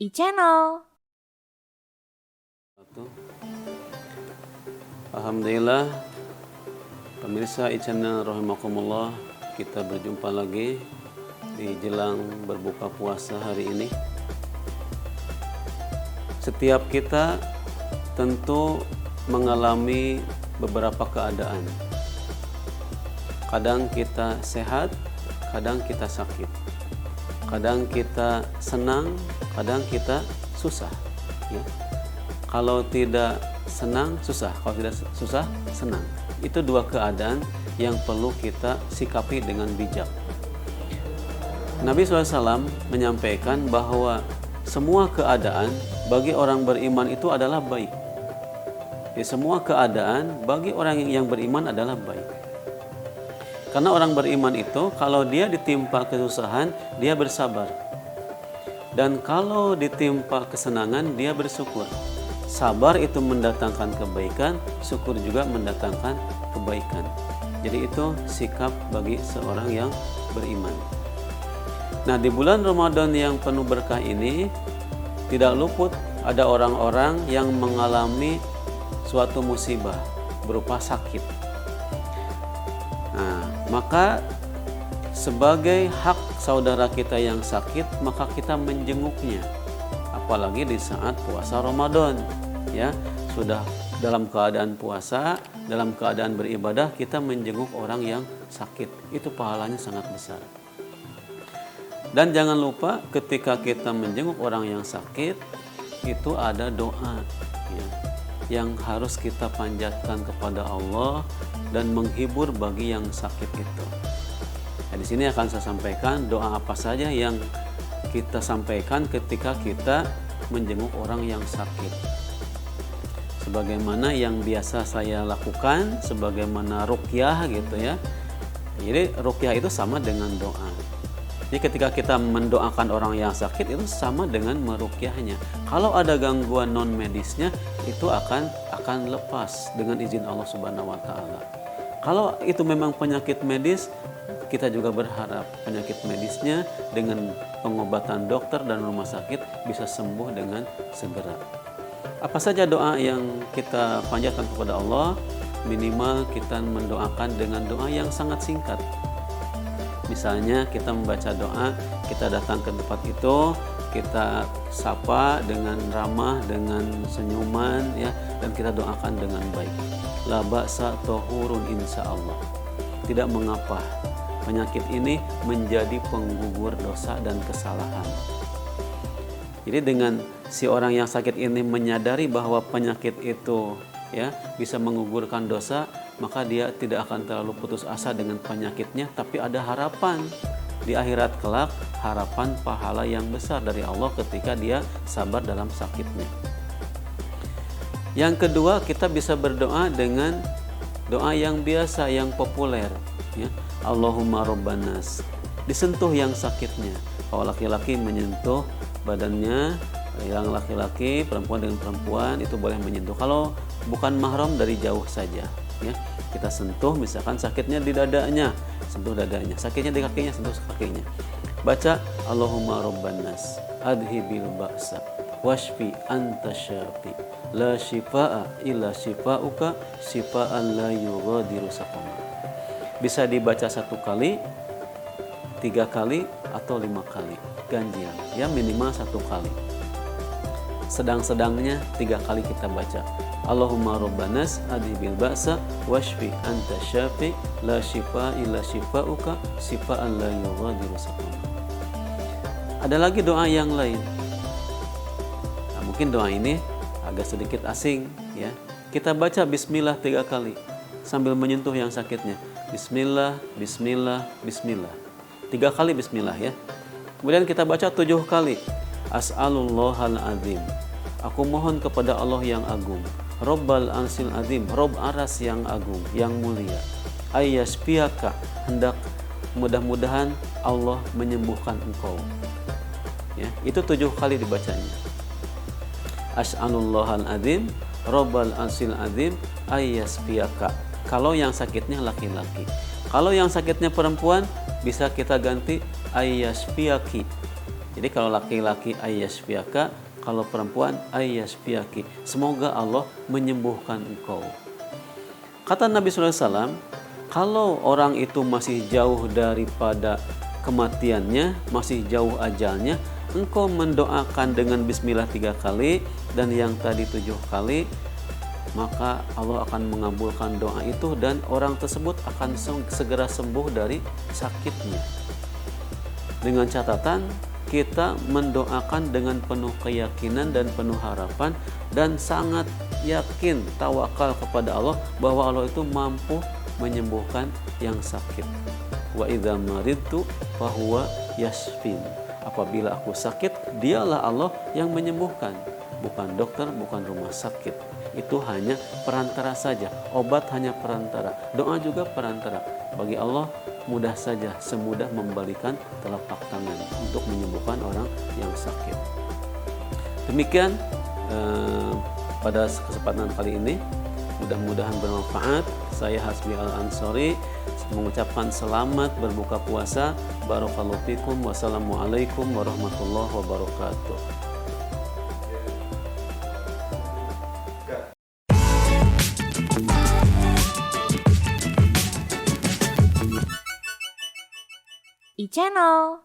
e-channel. Alhamdulillah, pemirsa e-channel rahimakumullah, kita berjumpa lagi di jelang berbuka puasa hari ini. Setiap kita tentu mengalami beberapa keadaan. Kadang kita sehat, kadang kita sakit. Kadang kita senang, kadang kita susah. Ya. Kalau tidak senang, susah. Kalau tidak susah, senang. Itu dua keadaan yang perlu kita sikapi dengan bijak. Nabi SAW menyampaikan bahwa semua keadaan bagi orang beriman itu adalah baik. Jadi semua keadaan bagi orang yang beriman adalah baik. Karena orang beriman itu kalau dia ditimpa kesusahan, dia bersabar. Dan kalau ditimpa kesenangan, dia bersyukur. Sabar itu mendatangkan kebaikan, syukur juga mendatangkan kebaikan. Jadi itu sikap bagi seorang yang beriman. Nah, di bulan Ramadan yang penuh berkah ini, tidak luput ada orang-orang yang mengalami suatu musibah berupa sakit. Nah, maka sebagai hak saudara kita yang sakit, maka kita menjenguknya. Apalagi di saat puasa Ramadan, ya, sudah dalam keadaan puasa, dalam keadaan beribadah, kita menjenguk orang yang sakit. Itu pahalanya sangat besar. Dan jangan lupa ketika kita menjenguk orang yang sakit, itu ada doa, ya, yang harus kita panjatkan kepada Allah dan menghibur bagi yang sakit itu. Nah, di sini akan saya sampaikan doa apa saja yang kita sampaikan ketika kita menjenguk orang yang sakit. Sebagaimana yang biasa saya lakukan, sebagaimana ruqyah gitu ya. Jadi ruqyah itu sama dengan doa. Jadi ketika kita mendoakan orang yang sakit itu sama dengan meruqyahnya. Kalau ada gangguan non medisnya itu akan lepas dengan izin Allah Subhanahu wa taala. Kalau itu memang penyakit medis, kita juga berharap penyakit medisnya dengan pengobatan dokter dan rumah sakit bisa sembuh dengan segera. Apa saja doa yang kita panjatkan kepada Allah? Minimal kita mendoakan dengan doa yang sangat singkat. Misalnya kita membaca doa, kita datang ke tempat itu, kita sapa dengan ramah, dengan senyuman, ya, dan kita doakan dengan baik. La ba'sa tahurun insyaallah. Tidak mengapa penyakit ini menjadi penggugur dosa dan kesalahan. Jadi dengan si orang yang sakit ini menyadari bahwa penyakit itu, ya, bisa menggugurkan dosa, maka dia tidak akan terlalu putus asa dengan penyakitnya, tapi ada harapan di akhirat kelak, harapan pahala yang besar dari Allah ketika dia sabar dalam sakitnya. Yang kedua, kita bisa berdoa dengan doa yang biasa, yang populer, ya. Allahumma robbanas. Disentuh yang sakitnya. Kalau laki-laki menyentuh badannya, yang laki-laki, perempuan dengan perempuan itu boleh menyentuh. Kalau bukan mahram, dari jauh saja, ya. Kita sentuh, misalkan sakitnya di dadanya, sentuh dadanya. Sakitnya di kakinya, sentuh kakinya. Baca Allahumma robbanas adhibil ba'sa washfi anta syafi la shifaa illa shifauka shifaan la yughadiru saqama. Bisa dibaca 1 kali, 3 kali, atau 5 kali. Ganjil, ya, minimal 1 kali. Sedang-sedangnya 3 kali kita baca Allahumma robbanas adhibil ba'sa washfi anta syafi la shifaa illa shifauka shifaan la yughadiru saqama. Ada lagi doa yang lain. Mungkin doa ini agak sedikit asing, ya. Kita baca bismillah 3 kali sambil menyentuh yang sakitnya. Bismillah, bismillah, bismillah. 3 kali bismillah, ya. Kemudian kita baca 7 kali. As'alullahal azim. Aku mohon kepada Allah yang agung. Rabbal ansil azim. Rabb aras yang agung, yang mulia. Ayyashfiyaka. Hendak mudah-mudahan Allah menyembuhkan engkau. Ya, itu 7 kali dibacanya. As'alullahal azim, Rabbal ansil azim, ayyashfiyaka. Kalau yang sakitnya laki-laki. Kalau yang sakitnya perempuan, bisa kita ganti ayyashfiyaki. Jadi kalau laki-laki ayyashfiyaka, kalau perempuan ayyashfiyaki. Semoga Allah menyembuhkan engkau. Kata Nabi SAW, kalau orang itu masih jauh daripada kematiannya, masih jauh ajalnya, engkau mendoakan dengan bismillah 3 kali dan yang tadi 7 kali, maka Allah akan mengabulkan doa itu dan orang tersebut akan segera sembuh dari sakitnya. Dengan catatan kita mendoakan dengan penuh keyakinan dan penuh harapan dan sangat yakin, tawakal kepada Allah bahwa Allah itu mampu menyembuhkan yang sakit. Wa idza maridtu fahuwa yashfin. Apabila aku sakit, dialah Allah yang menyembuhkan, bukan dokter, bukan rumah sakit. Itu hanya perantara saja. Obat hanya perantara, doa juga perantara. Bagi Allah mudah saja, semudah membalikan telapak tangan untuk menyembuhkan orang yang sakit. Demikian pada kesempatan kali ini, mudah-mudahan bermanfaat. Saya Hasbi Al-Ansori mengucapkan selamat berbuka puasa. Barakallahu fikum. Wassalamualaikum warahmatullahi wabarakatuh. iChannel